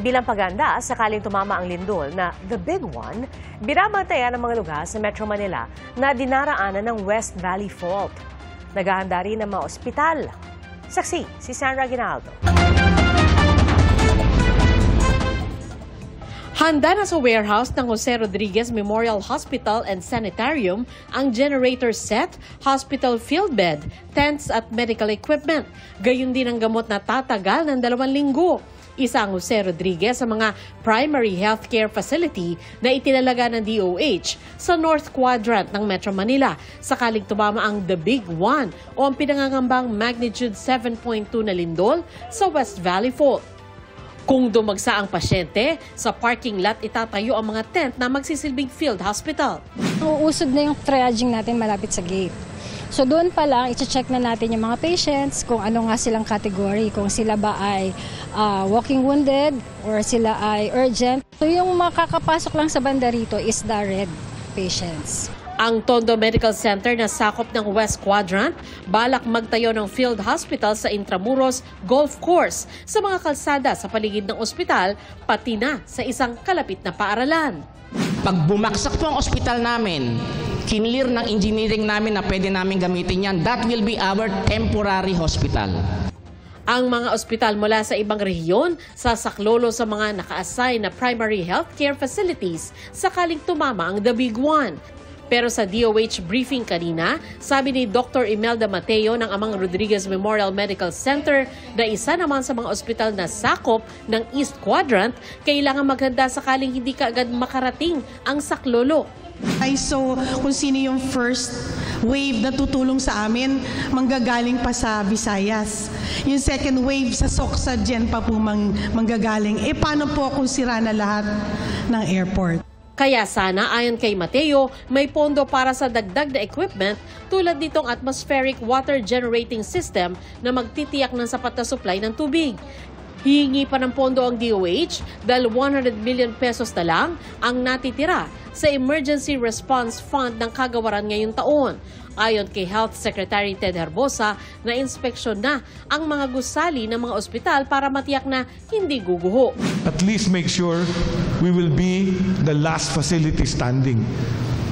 Bilang paganda, sakaling tumama ang lindol na The Big One, binabantayan ang mga lugar sa Metro Manila na dinaraanan ng West Valley Fault. Naghahanda rin ang mga ospital. Saksi, si Sandra Aguinaldo. Handa na sa warehouse ng Jose Rodriguez Memorial Hospital and Sanitarium ang generator set, hospital field bed, tents at medical equipment. Gayon din ang gamot na tatagal ng 2 linggo. Isa ang Jose Rodriguez sa mga primary healthcare facility na itinalaga ng DOH sa North Quadrant ng Metro Manila sakaling tumama ang The Big One o ang pinangangambang magnitude 7.2 na lindol sa West Valley Fault. Kung dumagsa ang pasyente, sa parking lot itatayo ang mga tent na magsisilbing field hospital. Uusod na yung triaging natin malapit sa gate. So doon pa lang, i-check na natin yung mga patients kung ano nga silang category, kung sila ba ay walking wounded or sila ay urgent. So yung makakapasok lang sa banda rito is the red patients. Ang Tondo Medical Center na sakop ng West Quadrant, balak magtayo ng field hospital sa Intramuros Golf Course sa mga kalsada sa paligid ng ospital, pati na sa isang kalapit na paaralan. Pag bumaksak po ang ospital namin, kinlear ng engineering namin na pwede namin gamitin yan, that will be our temporary hospital. Ang mga ospital mula sa ibang rehiyon sasaklolo sa mga naka-assign na primary healthcare facilities sakaling tumama ang The Big One. Pero sa DOH briefing kanina, sabi ni Dr. Imelda Mateo ng Amang Rodriguez Memorial Medical Center na isa naman sa mga ospital na sakop ng East Quadrant, kailangan maghanda sakaling hindi kaagad makarating ang saklolo. So kung sino yung first wave na tutulong sa amin, manggagaling pa sa Visayas. Yung second wave sa Soksa dyan pa po manggagaling. Paano po kung sira na lahat ng airport? Kaya sana, ayon kay Mateo, may pondo para sa dagdag na equipment tulad nitong atmospheric water generating system na magtitiyak ng sapat na supply ng tubig. Hihingi pa ng pondo ang DOH dahil 100 million pesos na lang ang natitira sa Emergency Response Fund ng kagawaran ngayong taon. Ayon kay Health Secretary Ted Herbosa, na inspeksyon na ang mga gusali ng mga ospital para matiyak na hindi guguho. At least make sure we will be the last facility standing.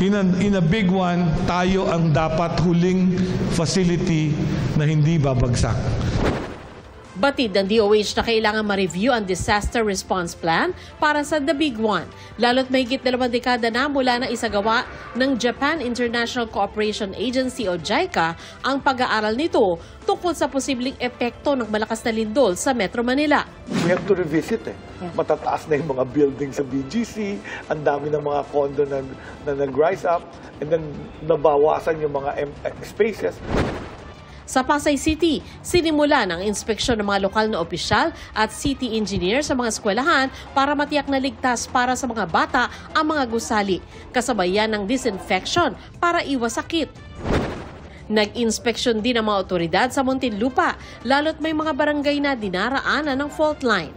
In a big one, tayo ang dapat huling facility na hindi babagsak. Batid ng DOH na kailangan ma-review ang disaster response plan para sa The Big One. Lalo't mahigit 2 dekada na mula na isagawa ng Japan International Cooperation Agency o JICA ang pag-aaral nito tungkol sa posibleng epekto ng malakas na lindol sa Metro Manila. We have to revisit Matataas na yung mga building sa BGC, ang dami ng mga condo na nag-rise up, and then nabawasan yung mga spaces. Sa Pasay City, sinimula ng inspeksyon ng mga lokal na opisyal at city engineer sa mga eskwelahan para matiyak na ligtas para sa mga bata ang mga gusali, kasabayan ng disinfection para iwas sakit. Nag-inspeksyon din ang mga otoridad sa Muntinlupa, lalo't may mga barangay na dinaraanan ng fault line.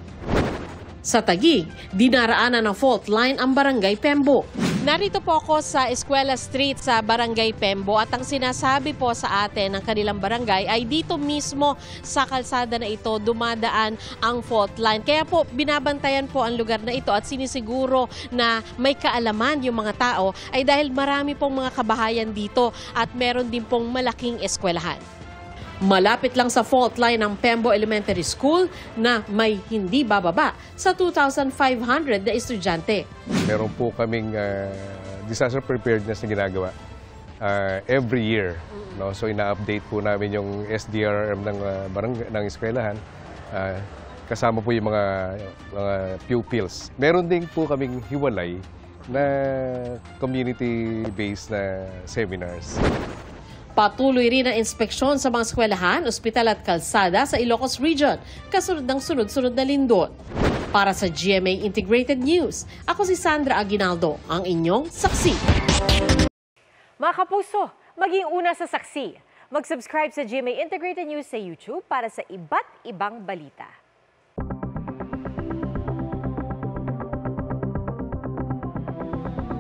Sa Taguig, dinaraanan ng fault line ang Barangay Pembo. Narito po ako sa Eskwela Street sa Barangay Pembo at ang sinasabi po sa atin ng kanilang barangay ay dito mismo sa kalsada na ito dumadaan ang fault line. Kaya po binabantayan po ang lugar na ito at sinisiguro na may kaalaman yung mga tao ay dahil marami pong mga kabahayan dito at meron din pong malaking eskwelahan. Malapit lang sa fault line ng Pembo Elementary School na may hindi bababa sa 2,500 na estudyante. Meron po kaming disaster preparedness na ginagawa every year. No? So ina-update po namin yung SDRM ng eskwelahan. Kasama po yung mga pupils. Meron din po kaming hiwalay na community-based na seminars. Patuloy rin ang inspeksyon sa mga eskwelahan, ospital at kalsada sa Ilocos Region, kasunod ng sunod-sunod na lindol. Para sa GMA Integrated News, ako si Sandra Aguinaldo, ang inyong saksi. Mga kapuso, maging una sa saksi. Mag-subscribe sa GMA Integrated News sa YouTube para sa iba't ibang balita.